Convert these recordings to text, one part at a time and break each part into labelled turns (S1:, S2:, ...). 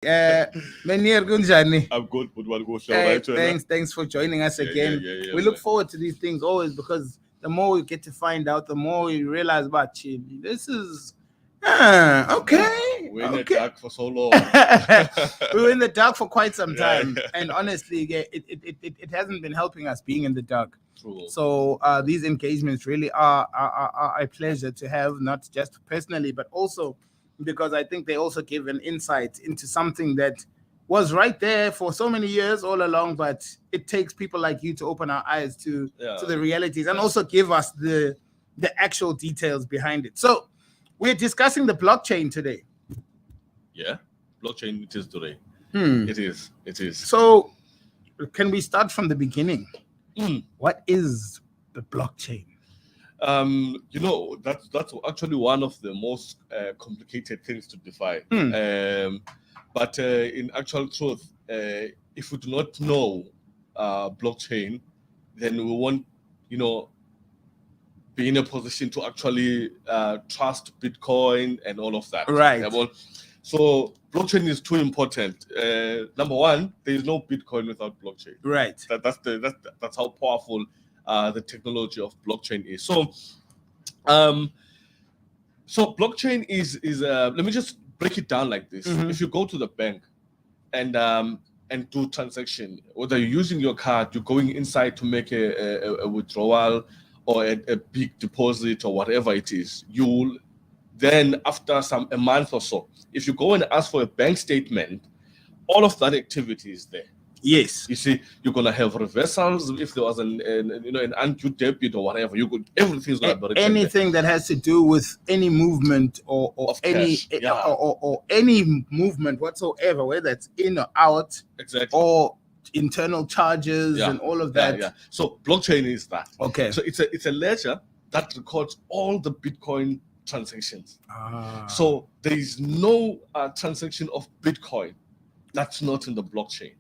S1: Menir Gunjani.
S2: I'm good, but what go show right?
S1: Thanks for joining us again. We look forward to these things always because the more we get to find out, the more we realize about Chile. This is okay.
S2: We're in the dark for so long.
S1: We were in the dark for quite some time, and honestly, it hasn't been helping us being in the dark.
S2: True.
S1: So these engagements really are a pleasure to have, not just personally, but also because I think they also give an insight into something that was right there for so many years all along, but it takes people like you to open our eyes to the realities and also give us the actual details behind it. So we're discussing the blockchain today.
S2: Yeah, blockchain it is today. It is.
S1: So can we start from the beginning? What is the blockchain?
S2: That's actually one of the most complicated things to define. But in actual truth, if we do not know blockchain, then we won't, be in a position to actually trust Bitcoin and all of that.
S1: Right.
S2: So blockchain is too important. Number one, there is no Bitcoin without blockchain.
S1: Right.
S2: That's how powerful the technology of blockchain is. So blockchain is let me just break it down like this. If you go to the bank and do transaction, whether you're using your card, you're going inside to make a withdrawal or a big deposit or whatever it is, you'll then after a month or so, if you go and ask for a bank statement, all of that activity is there.
S1: Yes.
S2: You see, you're gonna have reversals if there was an undue debit or whatever. Everything's gonna be
S1: anything that has to do with any movement or any or any movement whatsoever, whether it's in or out,
S2: exactly,
S1: or internal charges and all of that.
S2: Yeah. So blockchain is that.
S1: Okay.
S2: So it's a ledger that records all the Bitcoin transactions. So there is no transaction of Bitcoin that's not in the blockchain.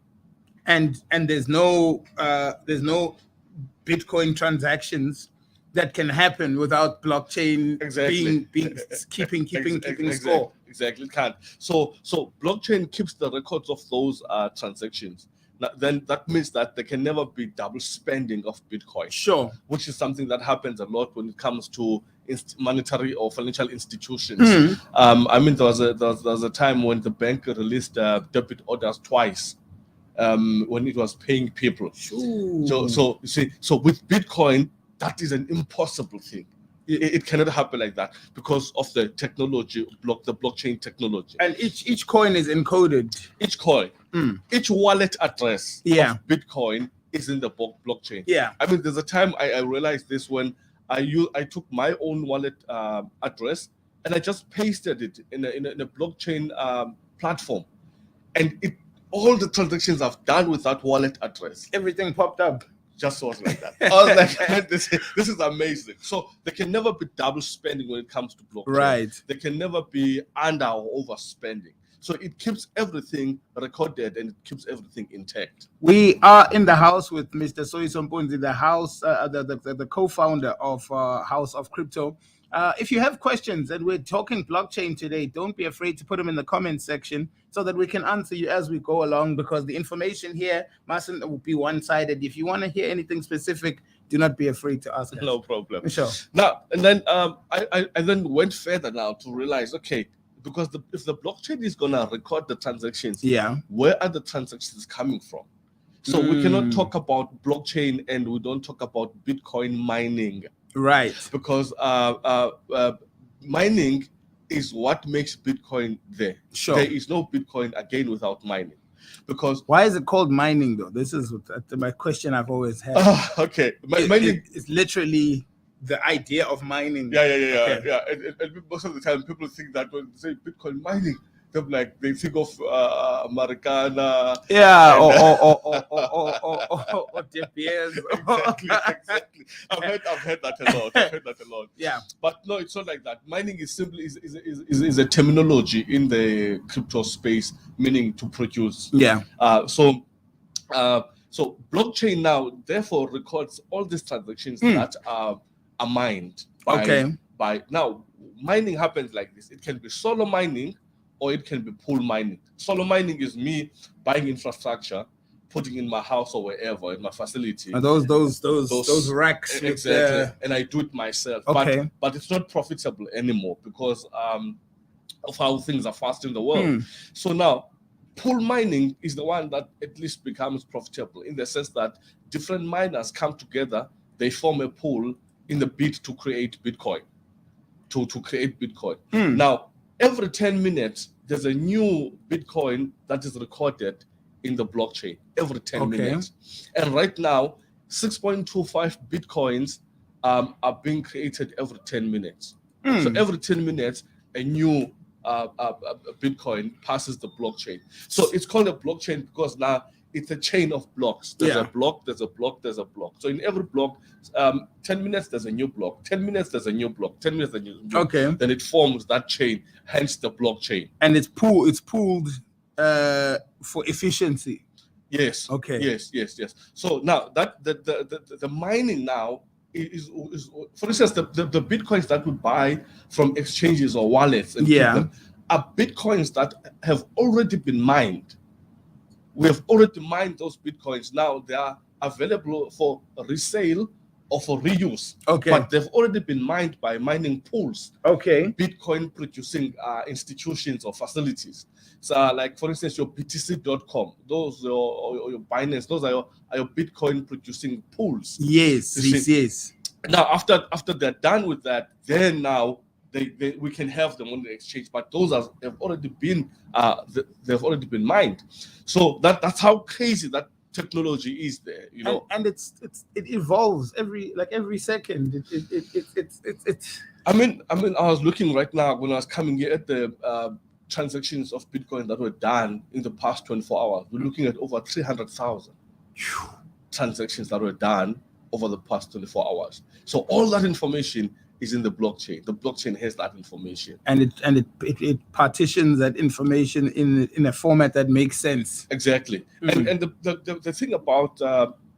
S1: And there's no Bitcoin transactions that can happen without blockchain being keeping score.
S2: Exactly, it can't. So blockchain keeps the records of those transactions. Then that means that there can never be double spending of Bitcoin.
S1: Sure.
S2: Which is something that happens a lot when it comes to monetary or financial institutions. I mean, there was a time when the bank released debit orders twice. When it was paying people.
S1: Sure.
S2: So you see, so with Bitcoin, that is an impossible thing. It cannot happen like that because of the technology, the blockchain technology.
S1: And each coin is encoded.
S2: Each coin, each wallet address of Bitcoin is in the blockchain.
S1: Yeah.
S2: I mean, there's a time I realized this when I took my own wallet address and I just pasted it in a blockchain platform, and all the transactions I've done with that wallet address,
S1: everything popped up.
S2: Just was like that. I was like, this is amazing. So there can never be double spending when it comes to blockchain.
S1: Right.
S2: There can never be under or overspending. So it keeps everything recorded and it keeps everything intact.
S1: We are in the house with Mr. Soyiso Mpunzi, the co-founder of House of Crypto. If you have questions, and we're talking blockchain today, don't be afraid to put them in the comments section so that we can answer you as we go along, because the information here mustn't be one-sided. If you want to hear anything specific, do not be afraid to ask us.
S2: No problem.
S1: Sure.
S2: Now, and then I then went further now to realize, okay, because if the blockchain is going to record the transactions, where are the transactions coming from? So we cannot talk about blockchain and we don't talk about Bitcoin mining.
S1: Right.
S2: Because mining is what makes Bitcoin there.
S1: Sure.
S2: There is no Bitcoin again without mining. Because
S1: why is it called mining though? This is my question I've always had.
S2: Okay. Mining
S1: is literally the idea of mining.
S2: Yeah. And most of the time people think that when they say Bitcoin mining, they think of Americana.
S1: Yeah, or De Beers.
S2: Exactly. I've heard that a lot.
S1: Yeah.
S2: But no, it's not like that. Mining is simply is a terminology in the crypto space, meaning to produce.
S1: Yeah.
S2: So blockchain now therefore records all these transactions that are mined by now. Mining happens like this. It can be solo mining or it can be pool mining. Solo mining is me buying infrastructure, putting in my house or wherever in my facility.
S1: And those racks.
S2: Exactly. And I do it myself.
S1: Okay.
S2: But it's not profitable anymore because of how things are fast in the world. So now pool mining is the one that at least becomes profitable in the sense that different miners come together, they form a pool in the bid to create Bitcoin. To create Bitcoin. Now, every 10 minutes, there's a new Bitcoin that is recorded in the blockchain every 10 minutes. And right now, 6.25 Bitcoins are being created every 10 minutes. So every 10 minutes, a new Bitcoin passes the blockchain. So it's called a blockchain because now it's a chain of blocks. There's a block, there's a block, there's a block. So in every block, 10 minutes, there's a new block. 10 minutes, there's a new block. 10 minutes, there's a new block.
S1: Okay.
S2: Then it forms that chain, hence the blockchain.
S1: And it's pooled for efficiency.
S2: Yes.
S1: Okay.
S2: Yes. So now that the mining now is for instance, the Bitcoins that we buy from exchanges or wallets and keep them are Bitcoins that have already been mined. We have already mined those Bitcoins. Now they are available for resale or for reuse.
S1: Okay.
S2: But they've already been mined by mining pools.
S1: Okay.
S2: Bitcoin producing institutions or facilities. So like for instance, your BTC.com, those or your Binance, those are your Bitcoin producing pools.
S1: Yes.
S2: Now after they're done with that, then now we can have them on the exchange, but those have already been mined. So that's how crazy that technology is there, you know.
S1: And it evolves every second. It's.
S2: I mean, I was looking right now when I was coming here at the transactions of Bitcoin that were done in the past 24 hours. We're looking at over 300,000 transactions that were done over the past 24 hours. So all that information is in the blockchain. The blockchain has that information,
S1: and it partitions that information in a format that makes sense.
S2: Exactly. And the thing about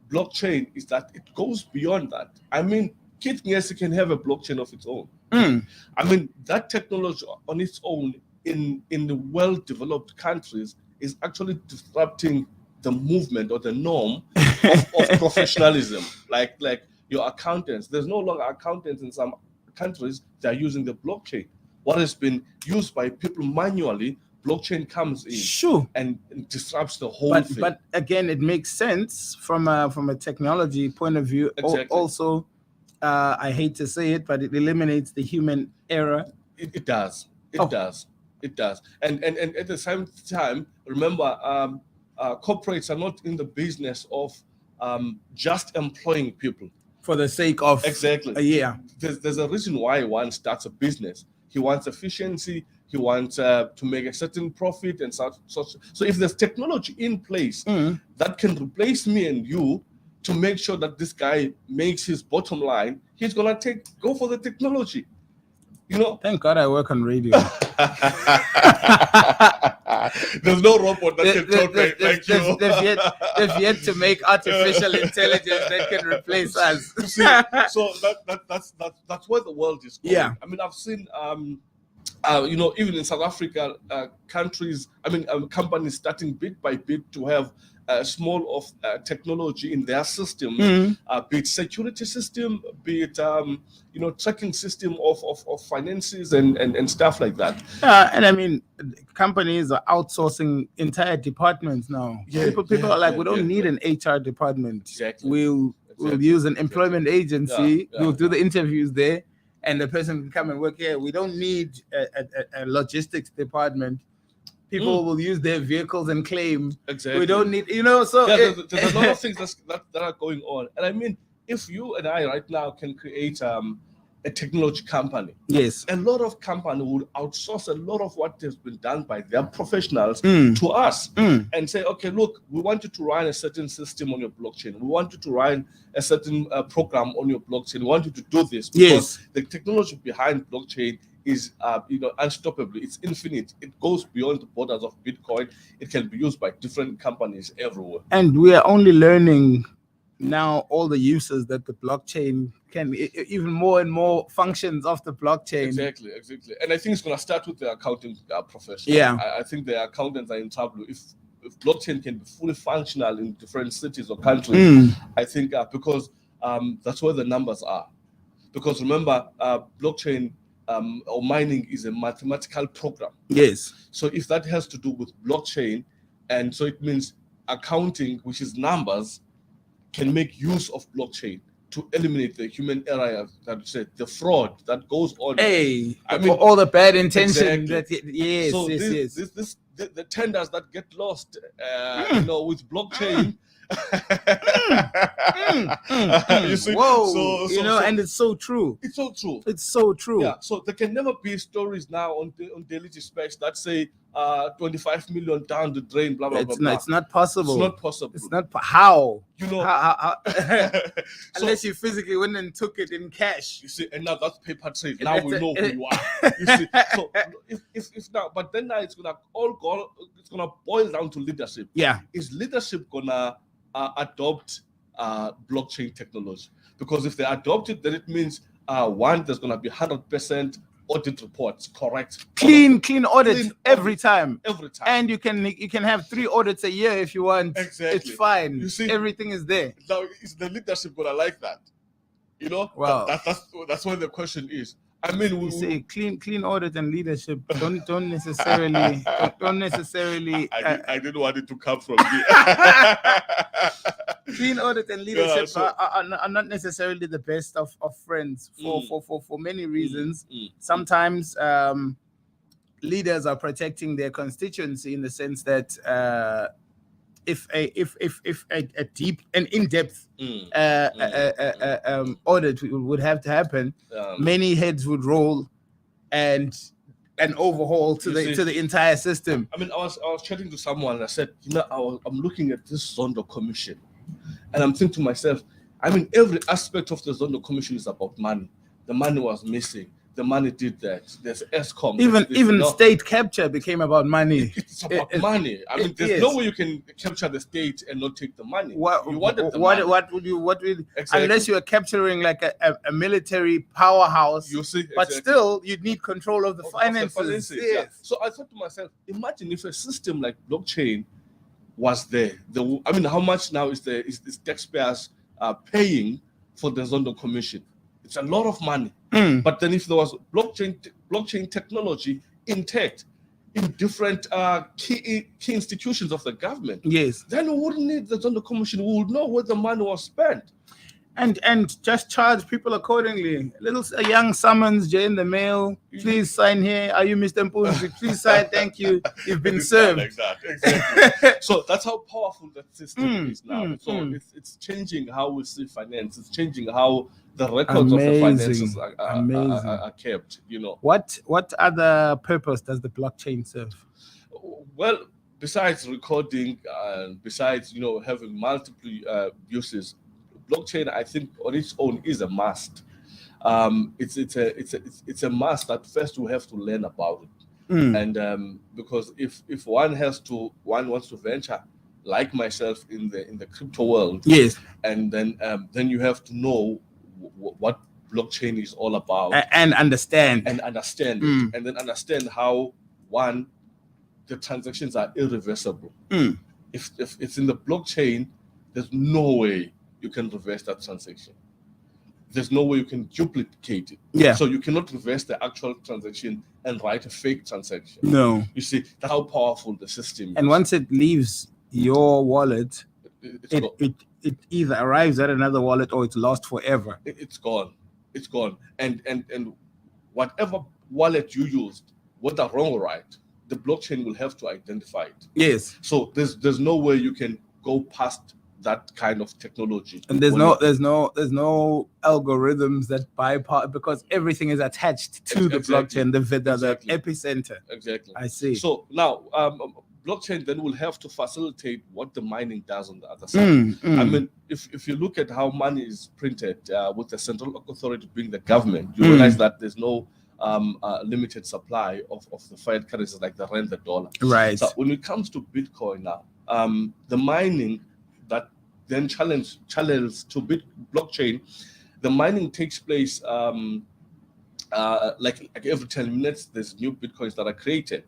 S2: blockchain is that it goes beyond that. I mean, Kitngesi can have a blockchain of its own. I mean, that technology on its own in the well-developed countries is actually disrupting the movement or the norm of professionalism. Like your accountants, there's no longer accountants in some countries. They're using the blockchain. What has been used by people manually, blockchain comes in and disrupts the whole thing.
S1: But again, it makes sense from a technology point of view.
S2: Exactly.
S1: Also, I hate to say it, but it eliminates the human error.
S2: It does. It does. And at the same time, remember, corporates are not in the business of just employing people
S1: for the sake of
S2: There's a reason why one starts a business. He wants efficiency. He wants to make a certain profit and such. So if there's technology in place that can replace me and you to make sure that this guy makes his bottom line, he's gonna go for the technology. You know.
S1: Thank God I work on radio.
S2: There's no robot that can talk like you.
S1: They've yet to make artificial intelligence that can replace us.
S2: See, so that's where the world is going.
S1: Yeah.
S2: I mean, I've seen even in South Africa, countries, companies starting bit by bit to have small of technology in their systems, be it security system, be it tracking system of finances and stuff like that.
S1: And I mean, companies are outsourcing entire departments now. People are like, we don't need an HR department.
S2: Exactly.
S1: We'll use an employment agency. We'll do the interviews there, and the person can come and work here. We don't need a logistics department. People will use their vehicles and claim.
S2: Exactly.
S1: We don't need, so
S2: there's a lot of things that are going on. And I mean, if you and I right now can create a technology company,
S1: yes,
S2: a lot of companies would outsource a lot of what has been done by their professionals to us and say, okay, look, we want you to run a certain system on your blockchain. We want you to run a certain program on your blockchain. We want you to do this because the technology behind blockchain is unstoppable. It's infinite. It goes beyond the borders of Bitcoin. It can be used by different companies everywhere.
S1: And we are only learning now all the uses that the blockchain can, even more and more functions of the blockchain.
S2: Exactly. And I think it's going to start with the accounting profession.
S1: Yeah.
S2: I think the accountants are in trouble. If blockchain can be fully functional in different cities or countries, I think because that's where the numbers are. Because remember, blockchain or mining is a mathematical program.
S1: Yes.
S2: So if that has to do with blockchain, and so it means accounting, which is numbers, can make use of blockchain to eliminate the human error that you said, the fraud that goes on.
S1: Hey, I mean, all the bad intention.
S2: Exactly. So the tenders that get lost, with blockchain.
S1: You see? Whoa, and it's so true.
S2: It's so true. Yeah. So there can never be stories now on Daily Dispatch that say 25 million down the drain, blah blah blah.
S1: It's not possible.
S2: It's not possible.
S1: It's not how.
S2: How
S1: unless you physically went and took it in cash.
S2: You see, and now that's paper trail. Now we know who you are. You see, so if now, but then now it's gonna boil down to leadership.
S1: Yeah,
S2: is leadership gonna adopt blockchain technology? Because if they adopt it, then it means there's gonna be 100% audit reports, correct?
S1: Clean audits every time.
S2: Every time.
S1: And you can have 3 audits a year if you want.
S2: Exactly.
S1: It's fine.
S2: You see,
S1: everything is there.
S2: Now, is the leadership gonna like that?
S1: Wow.
S2: That's what the question is. I mean,
S1: we say clean audit and leadership don't necessarily.
S2: I didn't want it to come from me.
S1: Clean audit and leadership are not necessarily the best of friends for many reasons. Sometimes leaders are protecting their constituency in the sense that if a deep and in-depth audit would have to happen, many heads would roll and an overhaul to the entire system.
S2: I mean, I was chatting to someone and I said, I'm looking at this Zondo Commission, and I'm thinking to myself, I mean, every aspect of the Zondo Commission is about money. The money was missing. The money did that. There's ESCOM.
S1: Even state capture became about money.
S2: It's about money. I mean, there's no way you can capture the state and not take the money.
S1: What would unless you are capturing like a military powerhouse?
S2: You see,
S1: but still you need control of the finances. Yes.
S2: Yeah. So I thought to myself, imagine if a system like blockchain was there. I mean, how much now is taxpayers paying for the Zondo Commission? It's a lot of money. But then if there was blockchain technology intact in different key institutions of the government,
S1: yes,
S2: then we wouldn't need the Zondo Commission. We would know where the money was spent.
S1: And just charge people accordingly. A young summons, J in the mail. Please sign here. Are you Mr. Mpunzi? Please sign. Thank you. You've been served.
S2: Like that. Exactly. So that's how powerful that system is now. So it's changing how we see finance. It's changing how the records of the finances are kept.
S1: What other purpose does the blockchain serve?
S2: Well, besides recording and besides having multiple uses, blockchain, I think, on its own is a must. It's a must that first we have to learn about it, and because if one wants to venture, like myself, in the crypto world,
S1: yes,
S2: and then you have to know what blockchain is all about
S1: and understand
S2: it, and then understand how the transactions are irreversible. If it's in the blockchain, there's no way you can reverse that transaction. There's no way you can duplicate it.
S1: Yeah.
S2: So you cannot reverse the actual transaction and write a fake transaction.
S1: No.
S2: You see, that's how powerful the system is.
S1: And once it leaves your wallet, it either arrives at another wallet or it's lost forever.
S2: It's gone. It's gone. And whatever wallet you used, whether wrong or right, the blockchain will have to identify it.
S1: Yes.
S2: So there's no way you can go past that kind of technology.
S1: And there's no algorithms that bypass, because everything is attached to the blockchain, the epicenter.
S2: Exactly.
S1: I see.
S2: So now blockchain then will have to facilitate what the mining does on the other side. I mean, if you look at how money is printed with the central authority being the government, you realize that there's no limited supply of the fiat currencies like the rand, the dollar.
S1: Right.
S2: So when it comes to Bitcoin now, the mining that then channels to blockchain, the mining takes place like every 10 minutes. There's new bitcoins that are created.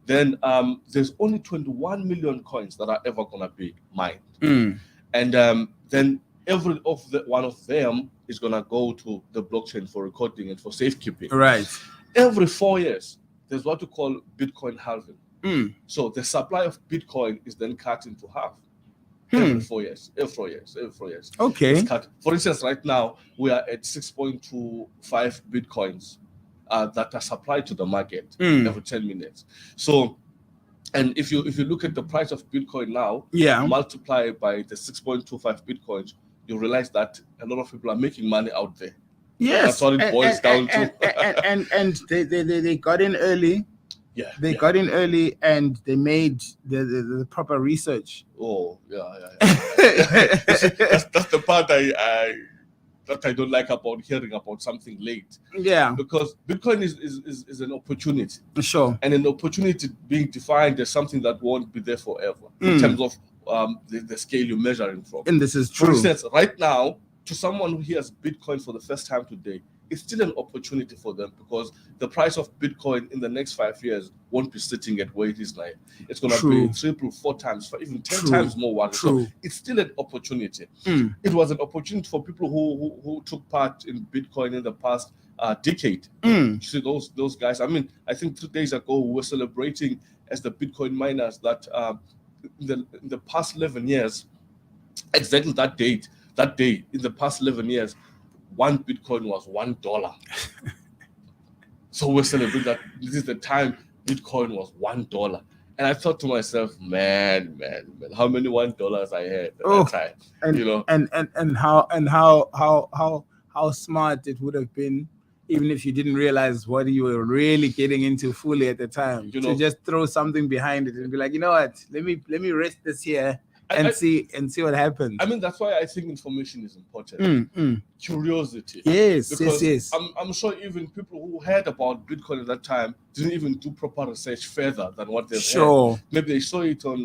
S2: Then there's only 21 million coins that are ever gonna be mined, and then every one of them is gonna go to the blockchain for recording and for safekeeping.
S1: Right.
S2: Every 4 years, there's what you call Bitcoin halving. So the supply of Bitcoin is then cut into half. Every 4 years.
S1: Okay.
S2: It's cut. For instance, right now we are at 6.25 Bitcoins that are supplied to the market every 10 minutes. So, and if you look at the price of Bitcoin now, multiply by the 6.25 Bitcoins, you realize that a lot of people are making money out there.
S1: Yes,
S2: that's what it boils down to.
S1: And they got in early.
S2: Yeah,
S1: they got in early and they made the proper research.
S2: Oh, yeah. that's the part I don't like about hearing about something late.
S1: Yeah,
S2: because Bitcoin is an opportunity.
S1: Sure.
S2: And an opportunity being defined as something that won't be there forever in terms of the scale you're measuring from.
S1: And this is true.
S2: For instance, right now, to someone who hears Bitcoin for the first time today, it's still an opportunity for them because the price of Bitcoin in the next 5 years won't be sitting at where it is now. It's going to be 3, 4 times, even 10 times more. So it's still an opportunity. It was an opportunity for people who took part in Bitcoin in the past decade. You see those guys. I mean, I think 2 days ago we were celebrating as the Bitcoin miners that in the past 11 years, exactly that day in the past 11 years, 1 Bitcoin was $1. So we're celebrating that this is the time Bitcoin was $1. And I thought to myself, man, how many $1 I had at that time?
S1: And, and how smart it would have been, even if you didn't realize what you were really getting into fully at the time, to just throw something behind it and be like, you know what, let me rest this here. And see what happens.
S2: I mean, that's why I think information is important. Curiosity.
S1: Yes,
S2: because
S1: yes.
S2: I'm sure even people who heard about Bitcoin at that time didn't even do proper research further than what they've heard. Maybe they saw it on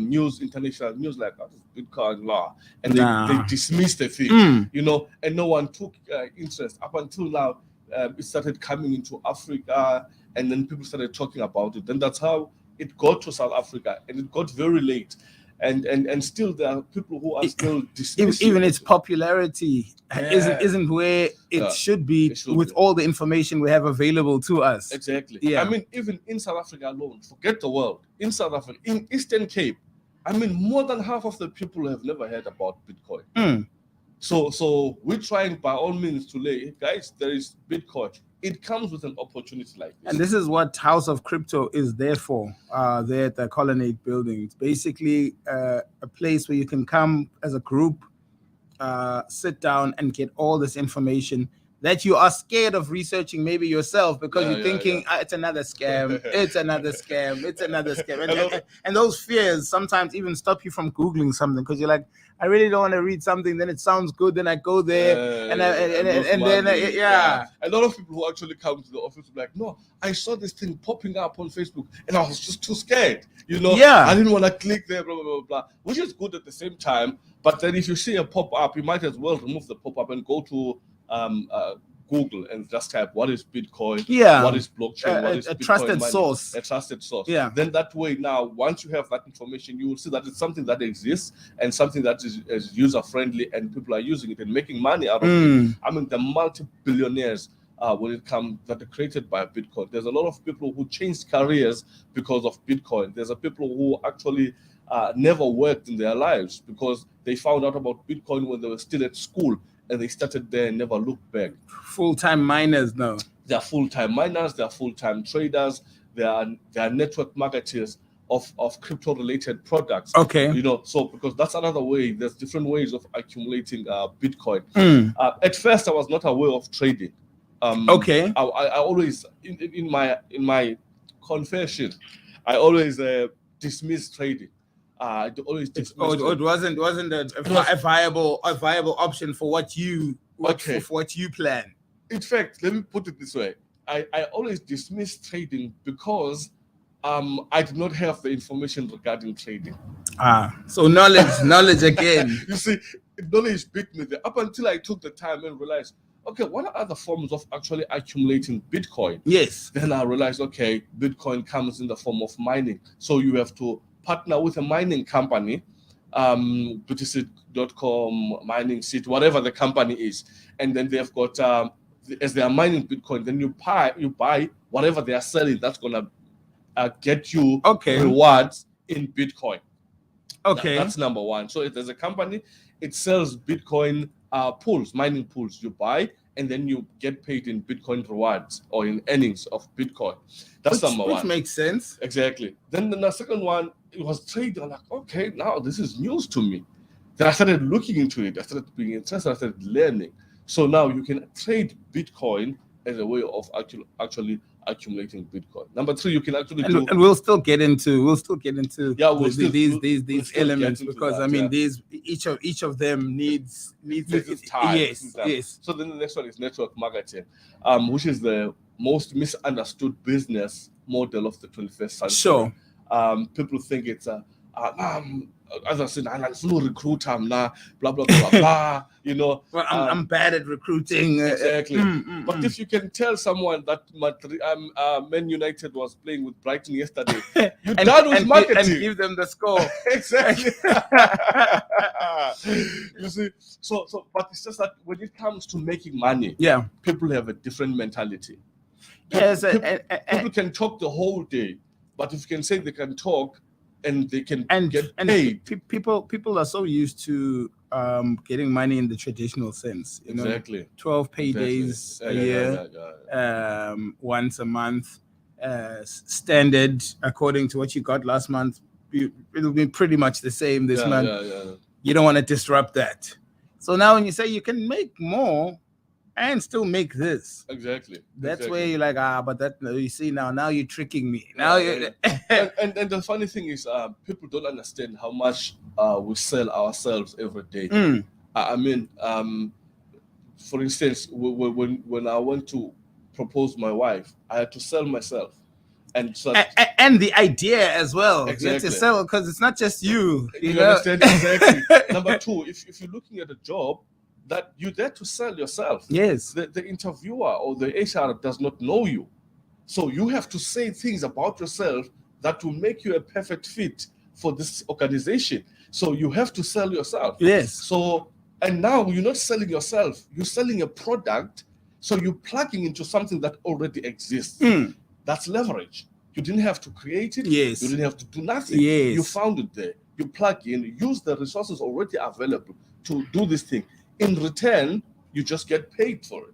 S2: news, international news, like Bitcoin law, and they dismissed the thing, and no one took interest. Up until now, it started coming into Africa, and then people started talking about it. And that's how it got to South Africa, and it got very late. And still there are people who are still dismissing
S1: even its popularity isn't where it should be with all the information we have available to us.
S2: Exactly. Yeah. I mean, even in South Africa alone, forget the world. In South Africa, in Eastern Cape, I mean, more than half of the people have never heard about Bitcoin. So we're trying by all means to lay, guys, there is Bitcoin. It comes with an opportunity like this.
S1: And this is what House of Crypto is there for, there at the Colonnade building. It's basically a place where you can come as a group, sit down and get all this information that you are scared of researching maybe yourself because you're thinking, it's another scam, it's another scam, it's another scam. And those fears sometimes even stop you from Googling something because you're like, I really don't want to read something, then it sounds good, then I go there, and then
S2: a lot of people who actually come to the office will be like, no, I saw this thing popping up on Facebook, and I was just too scared, I didn't want to click there, blah, blah, blah, blah, which is good at the same time, but then if you see a pop-up, you might as well remove the pop-up and go to Google and just type what is Bitcoin, what is blockchain, what is
S1: a
S2: Bitcoin
S1: trusted
S2: money,
S1: source.
S2: A trusted source. Then that way now, once you have that information, you will see that it's something that exists and something that is user-friendly and people are using it and making money out of it. I mean, the multi-billionaires when it comes that are created by Bitcoin. There's a lot of people who changed careers because of Bitcoin. There's a people who actually never worked in their lives because they found out about Bitcoin when they were still at school and they started there and never looked back.
S1: Full-time miners now.
S2: They're full-time miners, they're full-time traders, they are network marketers of crypto-related products. So because that's another way, there's different ways of accumulating Bitcoin. At first, I was not aware of trading. I always, in my confession, I always dismissed trading. It wasn't a viable option for what you for what you plan. In fact, let me put it this way: I always dismissed trading because I did not have the information regarding trading.
S1: So knowledge again.
S2: You see, knowledge beat me there. Up until I took the time and realized, okay, what are other forms of actually accumulating Bitcoin?
S1: Yes.
S2: Then I realized, okay, Bitcoin comes in the form of mining. So you have to partner with a mining company, BTC.com, Mining Seed, whatever the company is. And then they've got, as they are mining Bitcoin, then you buy whatever they are selling. That's going to get you rewards in Bitcoin.
S1: Okay.
S2: That's number one. So if there's a company, it sells Bitcoin pools, mining pools. You buy, and then you get paid in Bitcoin rewards or in earnings of Bitcoin. That's number one.
S1: Which makes sense.
S2: Exactly. Then the second one, it was trading. I'm like, okay, now this is news to me. Then I started looking into it. I started being interested. I started learning. So now you can trade Bitcoin as a way of actually accumulating Bitcoin. Number three, you can actually
S1: and we'll still get into these elements, because I mean these each of them needs
S2: time.
S1: Yes.
S2: So then the next one is network marketing, which is the most misunderstood business model of the 21st century.
S1: Sure.
S2: People think it's as I said, I'm full recruiter, blah blah blah blah. You know,
S1: well, I'm bad at recruiting.
S2: Exactly. But if you can tell someone that Man United was playing with Brighton yesterday, you're done with marketing.
S1: And give them the score.
S2: Exactly. You see, so but it's just that when it comes to making money, people have a different mentality.
S1: Yes,
S2: people can talk the whole day, but if you can say they can talk and they can get paid.
S1: People are so used to getting money in the traditional sense. You know, 12 paydays a year, once a month, standard according to what you got last month. It'll be pretty much the same this month. You don't want to disrupt that. So now when you say you can make more and still make this, that's where you're like, but that, you see, now you're tricking me. Now
S2: and the funny thing is, people don't understand how much we sell ourselves every day. I mean, for instance, when I went to propose my wife, I had to sell myself. And
S1: the idea as well. You have to sell, because it's not just you. You
S2: understand? Exactly. Number two, if you're looking at a job, that you're there to sell yourself.
S1: Yes.
S2: The interviewer or the HR does not know you. So you have to say things about yourself that will make you a perfect fit for this organization. So you have to sell yourself.
S1: Yes.
S2: So, and now you're not selling yourself, you're selling a product. So you're plugging into something that already exists. That's leverage. You didn't have to create it.
S1: Yes.
S2: You didn't have to do nothing.
S1: Yes.
S2: You found it there. You plug in, use the resources already available to do this thing. In return, you just get paid for it.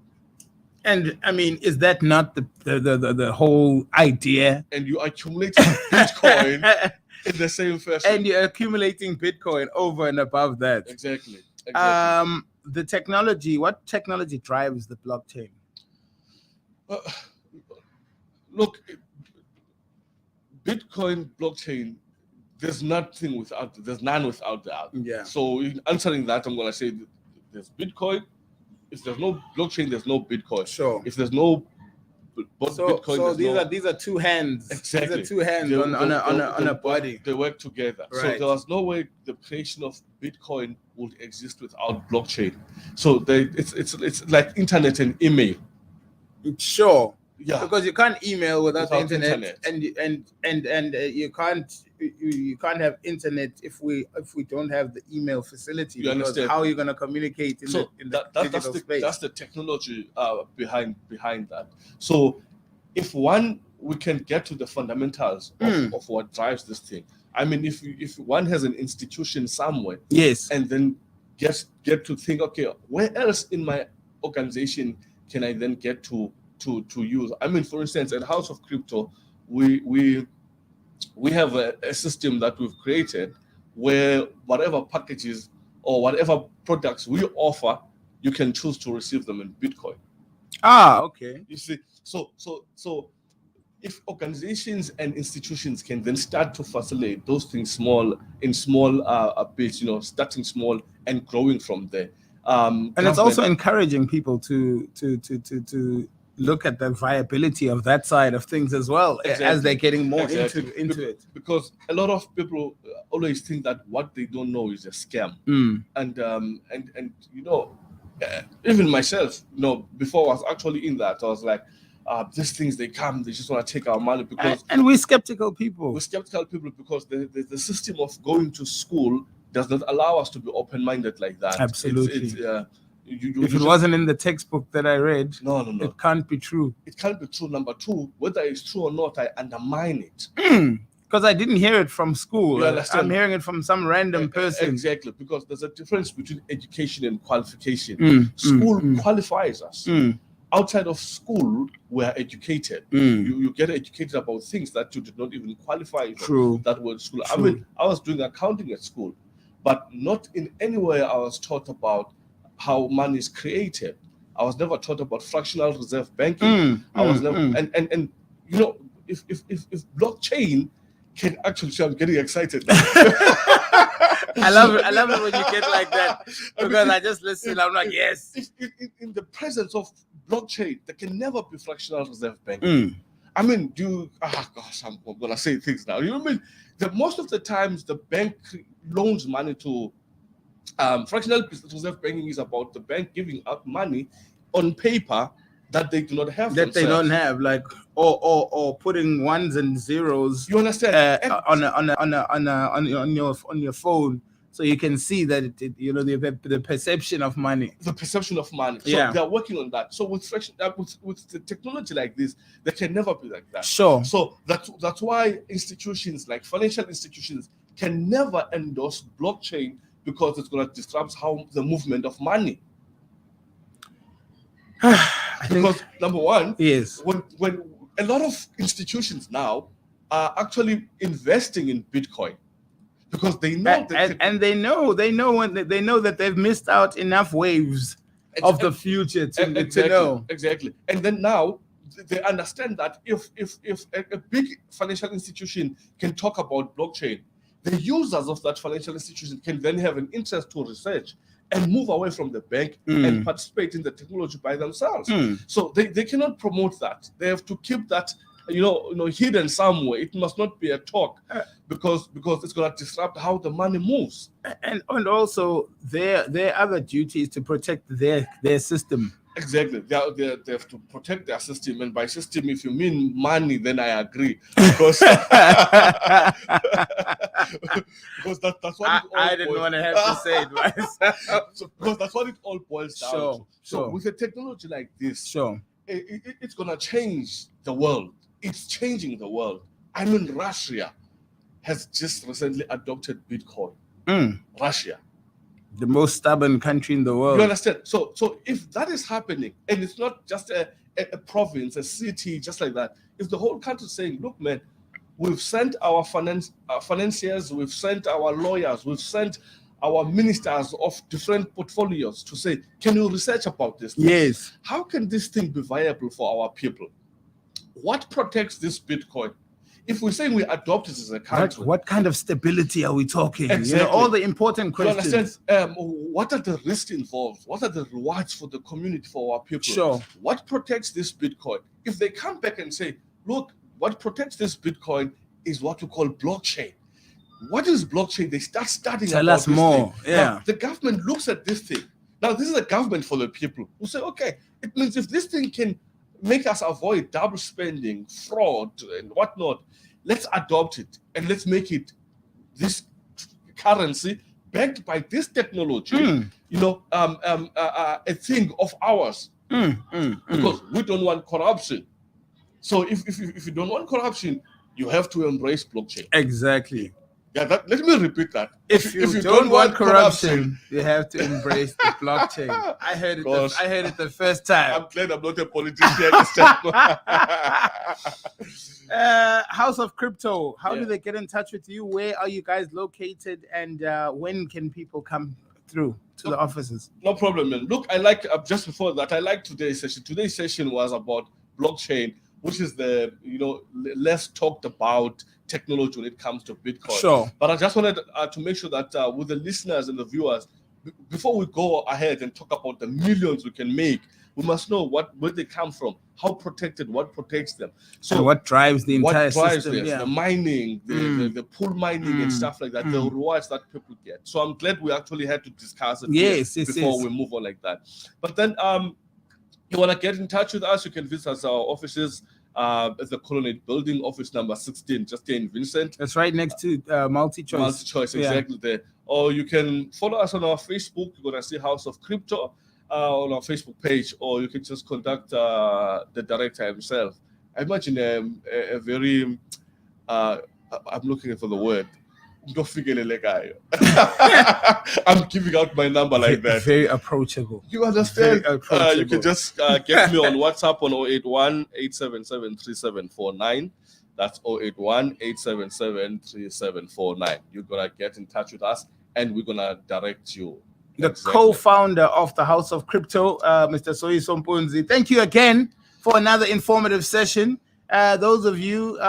S1: And I mean, is that not the whole idea?
S2: And you accumulate Bitcoin in the same fashion.
S1: And you're accumulating Bitcoin over and above that.
S2: Exactly.
S1: The technology, what technology drives the blockchain?
S2: Look, Bitcoin blockchain, there's none without the other.
S1: Yeah.
S2: So in answering that, I'm going to say there's Bitcoin. If there's no blockchain, there's no Bitcoin.
S1: Sure.
S2: If there's no Bitcoin,
S1: so these are two hands.
S2: Exactly.
S1: These are two hands on a body.
S2: They work together.
S1: Right.
S2: So there was no way the creation of Bitcoin would exist without blockchain. So it's like internet and email.
S1: Sure.
S2: Yeah.
S1: Because you can't email without the internet. And you can't have internet if we don't have the email facility.
S2: You understand?
S1: How are you going to communicate in the digital space?
S2: That's the technology behind that. So if we can get to the fundamentals of what drives this thing. I mean, if one has an institution somewhere,
S1: yes,
S2: and then get to think, okay, where else in my organization can I then get to use? I mean, for instance, at House of Crypto, we have a system that we've created where whatever packages or whatever products we offer, you can choose to receive them in Bitcoin.
S1: Okay.
S2: You see, so if organizations and institutions can then start to facilitate those things small bits, starting small and growing from there.
S1: And it's also encouraging people to look at the viability of that side of things as well as they're getting more into it.
S2: Because a lot of people always think that what they don't know is a scam, and even myself, before I was actually in that, I was like, these things, they just want to take our money because
S1: and we're skeptical people.
S2: Because the system of going to school does not allow us to be open-minded like that.
S1: Absolutely. If it wasn't in the textbook that I read,
S2: no,
S1: it can't be true.
S2: It can't be true. Number two, whether it's true or not, I undermine it.
S1: Because I didn't hear it from school.
S2: You understand?
S1: I'm hearing it from some random person.
S2: Exactly, because there's a difference between education and qualification. School qualifies us. Outside of school, we are educated. You get educated about things that you did not even qualify for.
S1: True.
S2: That were in school.
S1: True.
S2: I mean, I was doing accounting at school, but not in any way I was taught about how money is created. I was never taught about fractional reserve banking. I was never, and if blockchain can actually, I'm getting excited.
S1: I love it when you get like that, because I just listen. I'm like, yes.
S2: In the presence of blockchain, there can never be fractional reserve banking. I mean, I'm gonna say things now. You know what I mean? Most of the times the bank loans money to fractional reserve banking is about the bank giving out money on paper that they do not have.
S1: That they don't have, like, or putting ones and zeros.
S2: You understand?
S1: On your phone, so you can see that the perception of money.
S2: The perception of money. So they are working on that. So with the technology like this, they can never be like that.
S1: Sure.
S2: So that's why institutions like financial institutions can never endorse blockchain, because it's going to disrupt how the movement of money. Because number one,
S1: yes,
S2: when a lot of institutions now are actually investing in Bitcoin, because they know
S1: they know that they've missed out enough waves of the future to know
S2: exactly. And then now they understand that if a big financial institution can talk about blockchain, the users of that financial institution can then have an interest to research and move away from the bank and participate in the technology by themselves. So they cannot promote that. They have to keep that hidden somewhere. It must not be a talk, because it's going to disrupt how the money moves.
S1: And also their other duty is to protect their system.
S2: Exactly. They have to protect their system, and by system, if you mean money, then I agree. Because that's what
S1: I didn't want to have to say it myself.
S2: Because that's what it all boils down to. So with a technology like this, it's gonna change the world. It's changing the world. I mean, Russia has just recently adopted Bitcoin. Russia.
S1: The most stubborn country in the world.
S2: You understand? So if that is happening, and it's not just a province, a city, just like that, if the whole country is saying, look, man, we've sent our financiers, we've sent our lawyers, we've sent our ministers of different portfolios to say, can you research about this?
S1: Yes.
S2: How can this thing be viable for our people? What protects this Bitcoin? If we're saying we adopt it as a country,
S1: what kind of stability are we talking?
S2: Exactly.
S1: All the important questions.
S2: You understand? What are the risks involved? What are the rewards for the community, for our people?
S1: Sure.
S2: What protects this Bitcoin? If they come back and say, look, what protects this Bitcoin is what we call blockchain. What is blockchain? They start studying.
S1: Tell us more.
S2: Thing. Now, the government looks at this thing. Now, this is a government for the people who say, okay, it means if this thing can make us avoid double spending, fraud, and whatnot, let's adopt it and let's make it this currency backed by this technology. A thing of ours, because we don't want corruption. So if you don't want corruption, you have to embrace blockchain.
S1: Exactly.
S2: Yeah, let me repeat that.
S1: If you don't want corruption, you have to embrace the blockchain. I heard it the first time.
S2: I'm glad I'm not a politician this time.
S1: House of Crypto, how do they get in touch with you? Where are you guys located, and when can people come through to the offices?
S2: No problem, man. Look, I like just before that, I like today's session. Today's session was about blockchain, which is the less talked about technology when it comes to Bitcoin.
S1: Sure.
S2: But I just wanted to make sure that with the listeners and the viewers, before we go ahead and talk about the millions we can make We must know where they come from, how protected, what protects them. So
S1: and what drives the entire system?
S2: this, the mining, the pool mining and stuff like that, the rewards that people get. So I'm glad we actually had to discuss it before we move on like that. But then you want to get in touch with us, you can visit us, our offices at the Colonnade Building, office number 16, just here in Vincent.
S1: That's right next to Multi-Choice.
S2: Multi-Choice, exactly there. Or you can follow us on our Facebook. You're going to see House of Crypto on our Facebook page, or you can just contact the director himself. I imagine a very, I'm looking for the word. I'm giving out my number like that.
S1: Very approachable.
S2: You understand?
S1: Very approachable.
S2: You can just get me on WhatsApp on 081-877-3749. That's 081-877-3749. You're going to get in touch with us and we're going to direct you.
S1: The co-founder of the House of Crypto, Mr. Soyiso Mpunzi. Thank you again for another informative session. Those of you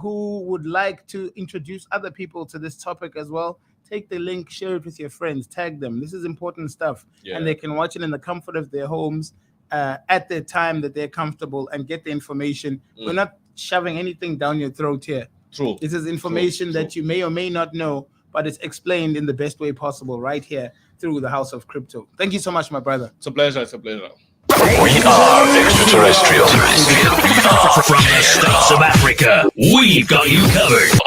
S1: who would like to introduce other people to this topic as well, take the link, share it with your friends, tag them. This is important stuff. And they can watch it in the comfort of their homes at the time that they're comfortable and get the information. We're not shoving anything down your throat here.
S2: True.
S1: This is information that you may or may not know, but it's explained in the best way possible right here through the House of Crypto. Thank you so much, my brother.
S2: It's a pleasure. It's a pleasure.
S3: We are extraterrestrial. From the states of Africa, we've got you covered.